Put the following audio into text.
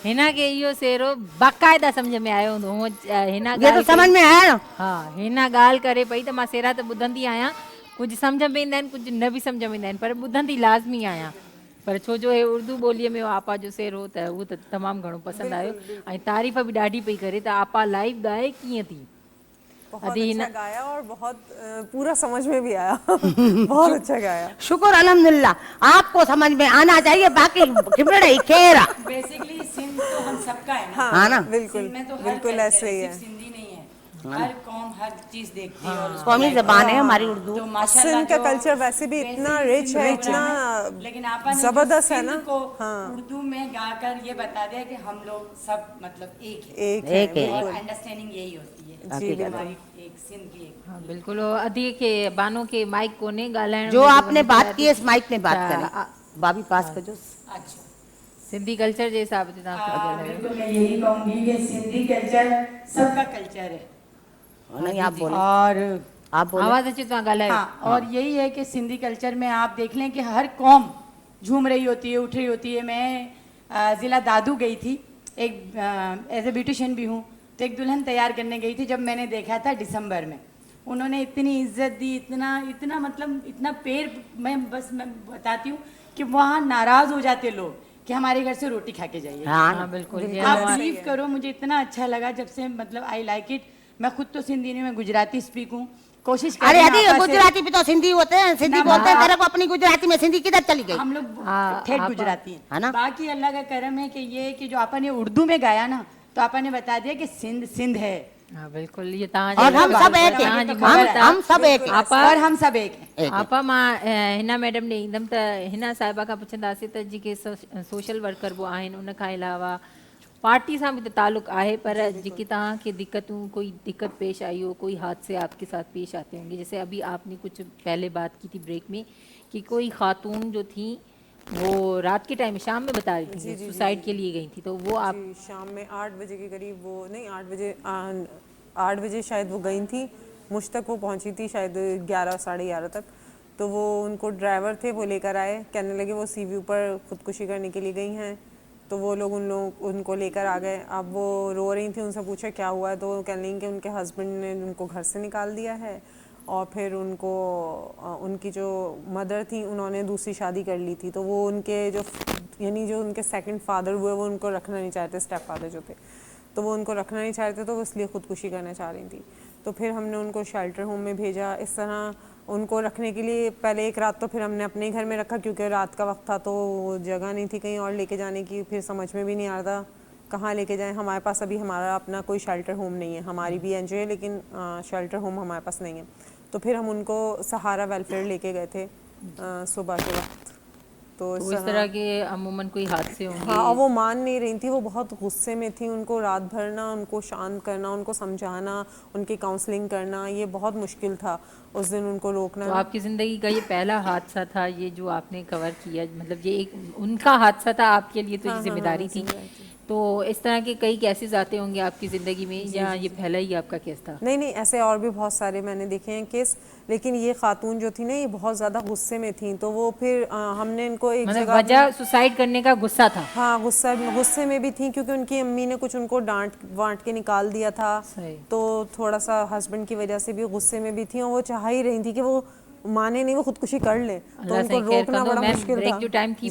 हिना के इहो सेरो बाक़ाइदा सम्झ में आयो हूंदो हिना ये तो समझ में आया ना। हा हिना ॻाल्हि करे पई त मां सेरा त ॿुधंदी आहियां, कुझु सम्झ में ईंदा आहिनि कुझु न बि सम्झ में ईंदा आहिनि पर ॿुधंदी लाज़मी आहियां। पर छो जो हे उर्दू ॿोलीअ में आपा जो सेर हो त उहो त तमामु घणो पसंदि आयो ऐं तारीफ़ बि ॾाढी पई करे त आपा लाइव ॻाए कीअं थी। बहुत अच्छा गाया और बहुत पूरा समझ में भी आया बहुत अच्छा गाया। शुक्र अल्हम्दुलिल्लाह, आपको समझ में आना चाहिए, बाकी खिबड़े ही खेरा। बेसिकली सिंध तो हम सबका है ना। हाँ ना बिल्कुल सिंध में तो हर बिल्कुल कल्चर ऐसे ही सिर्फ है। सिंधी नहीं है, हर कौम हर चीज देखती है और उसको कौमी like जबान करती है हमारी उर्दू। तो माशाल्लाह सिंध का जो कल्चर वैसे भी इतना रिच है, इतना लेकिन आपा ने जबरदस्त जो है ना। सिंध को हाँ उर्दू में गाकर ये बता दिया कि हम लोग सब मतलब एक है एक है एक है। और बिल्कुल अंडरस्टैंडिंग यही होती है जी हमारी एक सिंध की एक। हाँ बिल्कुल अधी के बानो के माइक कोने ॻाल्हाइण जो में बि आपने वञी बात करे की है इस माइक में बात त करें, भाभी पास कजो। अच्छा सिंधी कल्चर जे हिसाब से तव्हां कुझु ॻाल्हायो। बिल्कुल मैं यही कहूँगी कि सिंधी कल्चर सबका कल्चर है नहीं आप बोले, और आप बोले। आवाज़ अचे तव्हां ॻाल्हायो। हाँ और यही है कि सिंधी कल्चर में आप देख लें कि हर कौम झूम रही होती है, उठ रही होती है। मैं ज़िला दादू गई थी, एक एज ए ब्यूटिशियन भी हूँ, तो एक दुल्हन तैयार करने गई थी। जब मैंने देखा था दिसंबर में, उन्होंने इतनी इज्जत दी, इतना इतना मतलब इतना मैं बताती हूँ कि वहाँ नाराज़ हो जाते लोग कि हमारे घर से रोटी खा के जाइए। हाँ बिल्कुल ये आप हमारा- बिलीव करो मुझे इतना अच्छा लगा जब से मतलब आई लाइक इट। मैं खुद तो सिंधी नहीं, मैं गुजराती स्पीक हूँ, कोशिश कर अरे रही हूँ अरे आपा से- गुजराती भी तो सिंधी होते हैं, सिंधी ना, बोलते हैं। हाँ। तेरे को अपनी गुजराती में सिंधी किधर चली गई? हम लोग हाँ, ठेठ आपा- गुजराती है हैं ना? बाकी अल्लाह का करम है कि ये कि जो आपा ने उर्दू में गाया ना, तो आपा ने बता दिया कि सिंध सिंध है हाँ बिल्कुल ये तव्हां और हम सब एक तव्हांखे हैं, तो ख़बर है। हम सब एक हैं। आपा और हम सब एक हैं। एक हैं। आपा मां हिना मैडम ॾे ईंदमि त हिना साहिबा खां पुछंदासीं त जेके सोशल वर्कर बि आहिनि उन खां अलावा पार्टी सां भी तो ताल्लुक़ आहे, पर जेकी तव्हांखे दिक्कतूं कोई दिक्कत पेश आई हो, कोई हादसे आपके साथ पेश आते होंगे, जैसे अभी आपने कुछ पहले बात की थी ब्रेक में कि कोई खातून जो थी वो रात के टाइम शाम में बता रही थी सुसाइड के लिए गई थी, तो वो आप जी शाम में 8 बजे के करीब वो नहीं 8 बजे शायद वो गई थी, मुझ तक वो पहुंची थी शायद 11 साढ़े 11 तक। तो वो उनको ड्राइवर थे वो लेकर आए, कहने लगे वो सी व्यू पर खुदकुशी करने के लिए गई हैं। तो वो लोग उनको लेकर आ गए। अब वो रो रही थी, उनसे पूछा क्या हुआ है, तो वो कहने लगी कि उनके हस्बैंड ने उनको घर से निकाल दिया है और फिर उनको उनकी जो मदर थी उन्होंने दूसरी शादी कर ली थी। तो वो उनके जो यानी जो उनके सेकंड फादर हुए वो उनको रखना नहीं चाहते, स्टेप फादर जो थे, तो वो उनको रखना नहीं चाहते, तो वो इसलिए ख़ुदकुशी करना चाह रही थी। तो फिर हमने उनको शेल्टर होम में भेजा। इस तरह उनको रखने के लिए पहले एक रात तो फिर हमने अपने ही घर में रखा, क्योंकि रात का वक्त था तो जगह नहीं थी कहीं और लेके जाने की। फिर समझ में भी नहीं आ रहा था कहाँ लेके जाएं। हमारे पास अभी हमारा अपना कोई शेल्टर होम नहीं है, हमारी भी एनजीओ है लेकिन शेल्टर होम हमारे पास नहीं है। तो फिर हम उनको सहारा वेलफेयर लेके गए थे सुबह के वक्त। तो इस तरह के अमूमन कोई हादसे होंगे। हाँ, और वो मान नहीं रही थी, वो बहुत गुस्से में थी। उनको रात भर ना उनको शांत करना, उनको समझाना, उनकी काउंसलिंग करना, ये बहुत मुश्किल था उस दिन उनको रोकना। तो आपकी ज़िंदगी का ये पहला हादसा था ये जो आपने कवर किया, मतलब ये एक उनका हादसा था आपके लिए, तो ये जिम्मेदारी थी। तो इस तरह के कई केसेस आते होंगे आपकी ज़िंदगी में, या ये पहला ही आपका केस था? नहीं ऐसे और भी बहुत सारे मैंने देखे हैं केस, लेकिन ये खातून जो थी ना ये बहुत ज़्यादा गुस्से में थी। तो वो फिर हमने इनको एक मतलब जगह वजह सुसाइड करने का गुस्सा था? हाँ, गुस्से में भी थी क्योंकि उनकी अम्मी ने कुछ उनको डांट वांट के निकाल दिया था। तो थोड़ा सा हस्बैंड की वजह से भी गुस्से में भी थी और वो चाह ही रही थी कि वो माने नहीं, वो खुदकुशी कर ले। तो उनको रोकना बड़ा मुश्किल था। टाइम थी